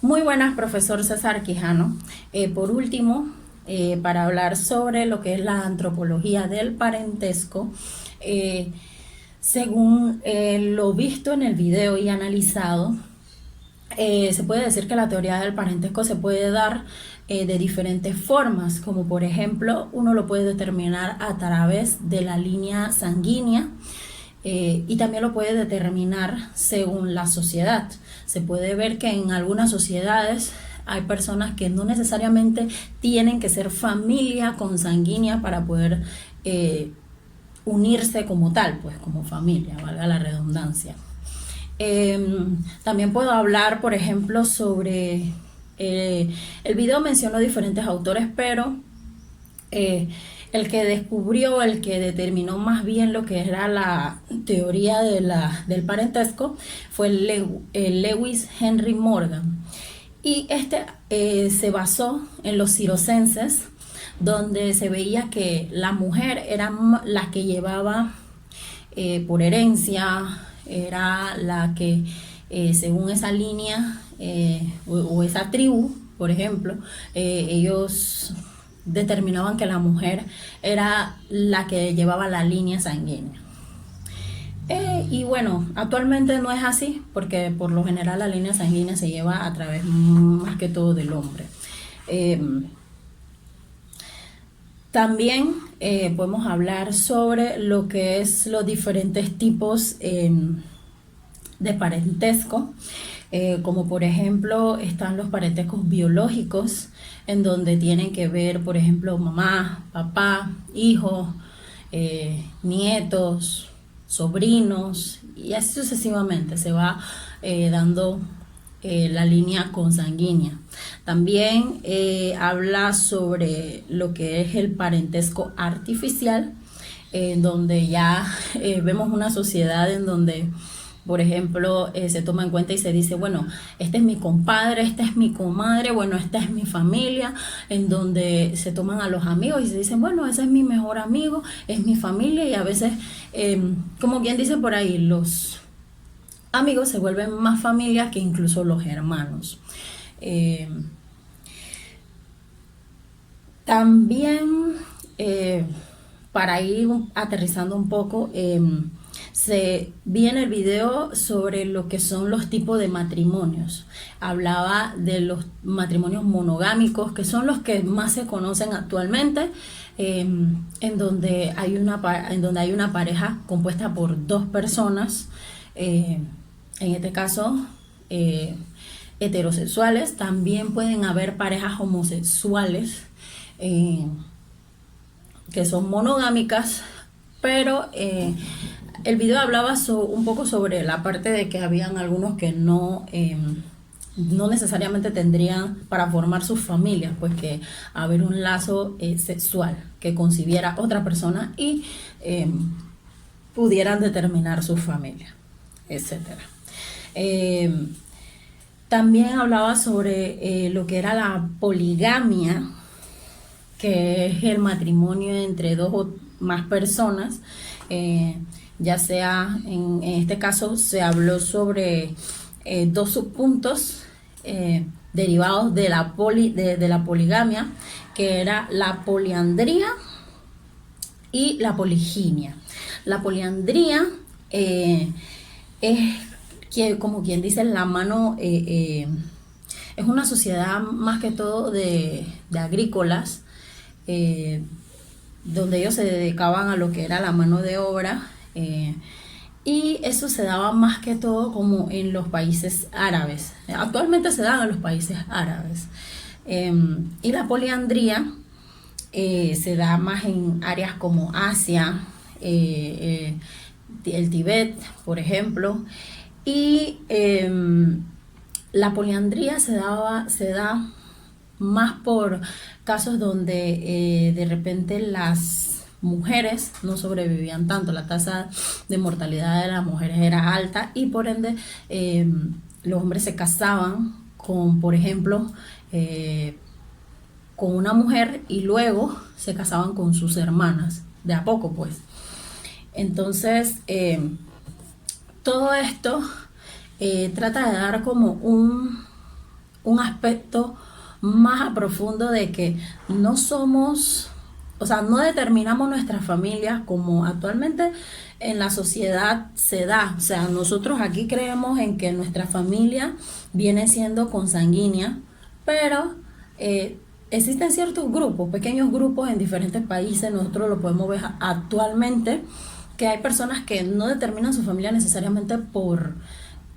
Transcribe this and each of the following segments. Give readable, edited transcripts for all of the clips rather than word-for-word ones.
Muy buenas, profesor César Quijano. Por último, para hablar sobre lo que es la antropología del parentesco, eh, según lo visto en el video y analizado, se puede decir que la teoría del parentesco se puede dar de diferentes formas, como por ejemplo uno lo puede determinar a través de la línea sanguínea, y también lo puede determinar según la sociedad. Se puede ver que en algunas sociedades hay personas que no necesariamente tienen que ser familia consanguínea para poder unirse como tal, pues como familia, valga la redundancia. También puedo hablar, por ejemplo, sobre... el video mencionó diferentes autores, pero el que descubrió, el que determinó más bien lo que era la teoría del parentesco fue el Lewis Henry Morgan. Y se basó en los cirocenses, donde se veía que la mujer era la que llevaba por herencia, era la que según esa línea o esa tribu, por ejemplo, ellos determinaban que la mujer era la que llevaba la línea sanguínea. Y bueno, actualmente no es así, porque por lo general la línea sanguínea se lleva a través más que todo del hombre. También podemos hablar sobre lo que es los diferentes tipos de parentesco, como por ejemplo están los parentescos biológicos, en donde tienen que ver, por ejemplo, mamá, papá, hijos, nietos, sobrinos, y así sucesivamente se va dando la línea consanguínea. También habla sobre lo que es el parentesco artificial, donde ya vemos una sociedad en donde, por ejemplo, se toma en cuenta y se dice, bueno, este es mi compadre, esta es mi comadre, bueno, esta es mi familia, en donde se toman a los amigos y se dicen, bueno, ese es mi mejor amigo, es mi familia, y a veces, como quien dice por ahí, los amigos se vuelven más familia que incluso los hermanos. También, para ir aterrizando un poco, se vi en el video sobre lo que son los tipos de matrimonios. Hablaba de los matrimonios monogámicos, que son los que más se conocen actualmente, en donde hay una pareja compuesta por dos personas, en este caso heterosexuales. También pueden haber parejas homosexuales que son monogámicas, pero el video hablaba un poco sobre la parte de que habían algunos que no necesariamente tendrían para formar sus familias, pues que haber un lazo sexual que concibiera otra persona y pudieran determinar su familia, etcétera. También hablaba sobre lo que era la poligamia, que es el matrimonio entre dos o más personas, ya sea, en este caso se habló sobre dos subpuntos derivados de la poligamia, que era la poliandría y la poliginia. La poliandría es como quien dice la mano, es una sociedad más que todo de agrícolas, donde ellos se dedicaban a lo que era la mano de obra, y eso se daba más que todo como en los países árabes. Actualmente se dan en los países árabes. Y la poliandría se da más en áreas como Asia, el Tíbet, por ejemplo. Y la poliandría se da más por casos donde de repente las mujeres no sobrevivían tanto, la tasa de mortalidad de las mujeres era alta, y por ende los hombres se casaban con, por ejemplo, con una mujer, y luego se casaban con sus hermanas, de a poco pues. Entonces todo esto trata de dar como un aspecto más a profundo de que no somos, o sea, no determinamos nuestras familias como actualmente en la sociedad se da. O sea, nosotros aquí creemos en que nuestra familia viene siendo consanguínea, pero existen ciertos grupos, pequeños grupos en diferentes países, nosotros lo podemos ver actualmente, que hay personas que no determinan su familia necesariamente por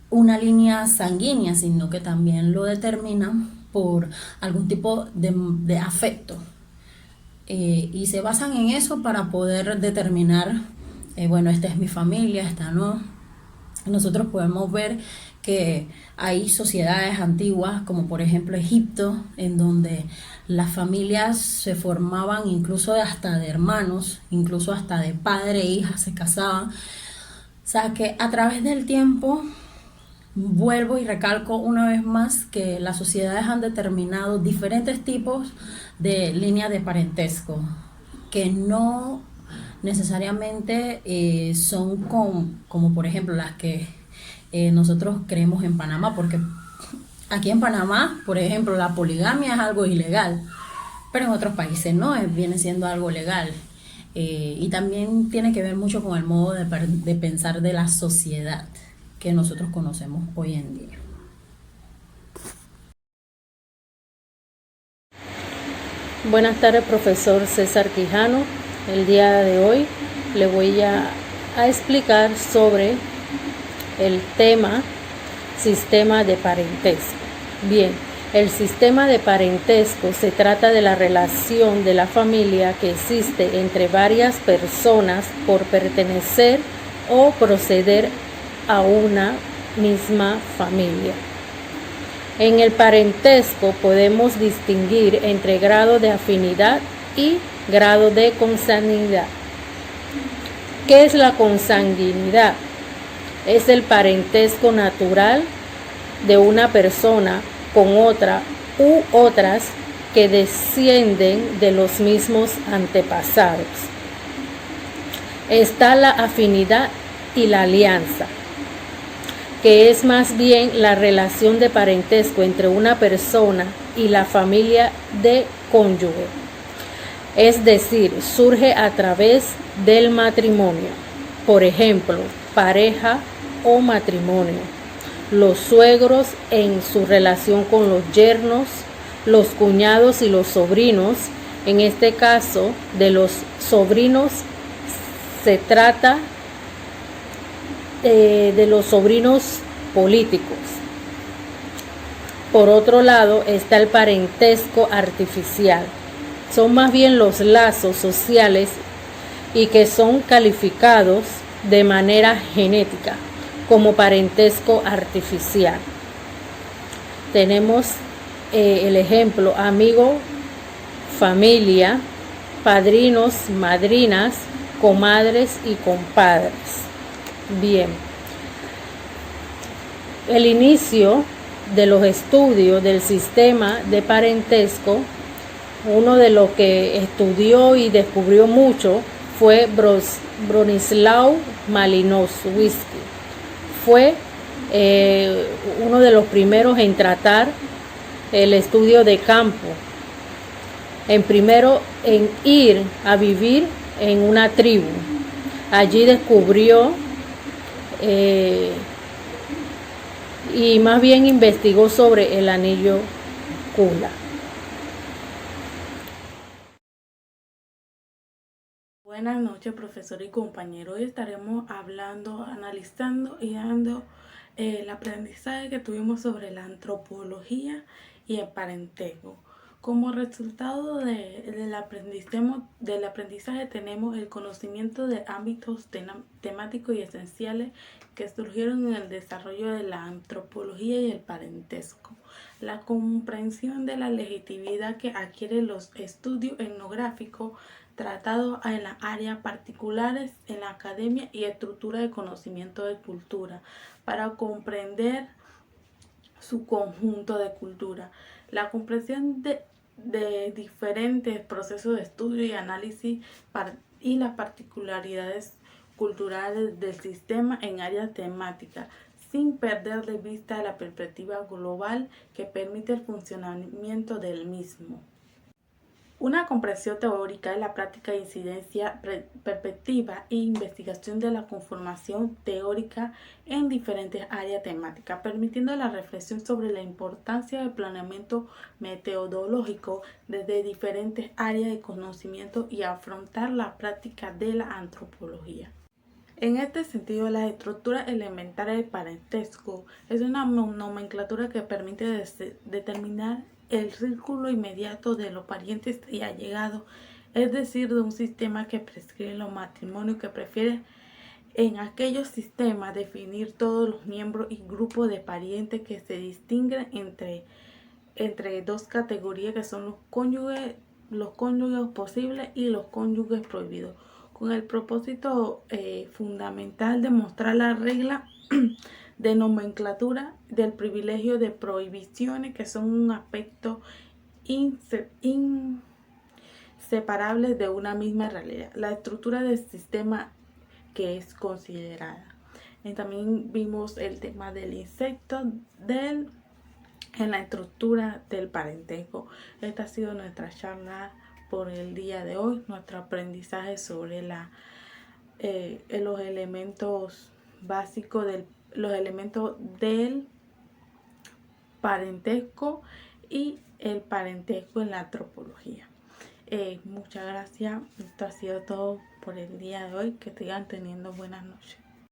una línea sanguínea, sino que también lo determinan por algún tipo de afecto. Y se basan en eso para poder determinar, bueno, esta es mi familia, esta no. Nosotros podemos ver que hay sociedades antiguas, como por ejemplo Egipto, en donde las familias se formaban incluso hasta de hermanos, incluso hasta de padre e hija se casaban. O sea que a través del tiempo, vuelvo y recalco una vez más que las sociedades han determinado diferentes tipos de líneas de parentesco que no necesariamente son como por ejemplo las que nosotros creemos en Panamá, porque aquí en Panamá, por ejemplo, la poligamia es algo ilegal, pero en otros países no, viene siendo algo legal. Y también tiene que ver mucho con el modo de pensar de la sociedad que nosotros conocemos hoy en día. Buenas tardes, profesor César Quijano. El día de hoy le voy a explicar sobre el tema sistema de parentesco. Bien, el sistema de parentesco se trata de la relación de la familia que existe entre varias personas por pertenecer o proceder a una misma familia. En el parentesco podemos distinguir entre grado de afinidad y grado de consanguinidad. ¿Qué es la consanguinidad? Es el parentesco natural de una persona con otra u otras que descienden de los mismos antepasados. Está la afinidad y la alianza, que es más bien la relación de parentesco entre una persona y la familia de cónyuge. Es decir, surge a través del matrimonio. Por ejemplo, pareja o matrimonio. Los suegros en su relación con los yernos, los cuñados y los sobrinos. En este caso, de los sobrinos se trata de los sobrinos políticos. Por otro lado está el parentesco artificial. Son más bien los lazos sociales y que son calificados de manera genética como parentesco artificial. Tenemos el ejemplo amigo, familia, padrinos, madrinas, comadres y compadres. Bien, el inicio de los estudios del sistema de parentesco, uno de los que estudió y descubrió mucho fue Bronislaw Malinowski. Fue uno de los primeros en tratar el estudio de campo, en ir a vivir en una tribu. Allí descubrió y más bien investigó sobre el anillo Kula. Buenas noches, profesor y compañero. Hoy estaremos hablando, analizando y dando el aprendizaje que tuvimos sobre la antropología y el parentesco. Como resultado del aprendizaje tenemos el conocimiento de ámbitos temáticos y esenciales que surgieron en el desarrollo de la antropología y el parentesco. La comprensión de la legitimidad que adquieren los estudios etnográficos tratados en las áreas particulares en la academia y estructura de conocimiento de cultura para comprender su conjunto de cultura. La comprensión de diferentes procesos de estudio y análisis y las particularidades culturales del sistema en áreas temáticas sin perder de vista la perspectiva global que permite el funcionamiento del mismo. Una comprensión teórica es la práctica de incidencia, perspectiva e investigación de la conformación teórica en diferentes áreas temáticas, permitiendo la reflexión sobre la importancia del planeamiento metodológico desde diferentes áreas de conocimiento y afrontar la práctica de la antropología. En este sentido, la estructura elementaria del parentesco es una nomenclatura que permite determinar el círculo inmediato de los parientes y allegados, es decir, de un sistema que prescribe los matrimonios, que prefiere en aquellos sistemas definir todos los miembros y grupos de parientes, que se distinguen entre dos categorías, que son los cónyuges posibles y los cónyuges prohibidos, con el propósito fundamental de mostrar la regla de nomenclatura del privilegio de prohibiciones, que son un aspecto inseparable de una misma realidad, la estructura del sistema que es considerada. Y también vimos el tema del insecto en la estructura del parentesco. Esta ha sido nuestra charla por el día de hoy, nuestro aprendizaje sobre los elementos básicos los elementos del parentesco y el parentesco en la antropología. Muchas gracias. Esto ha sido todo por el día de hoy. Que sigan teniendo buenas noches.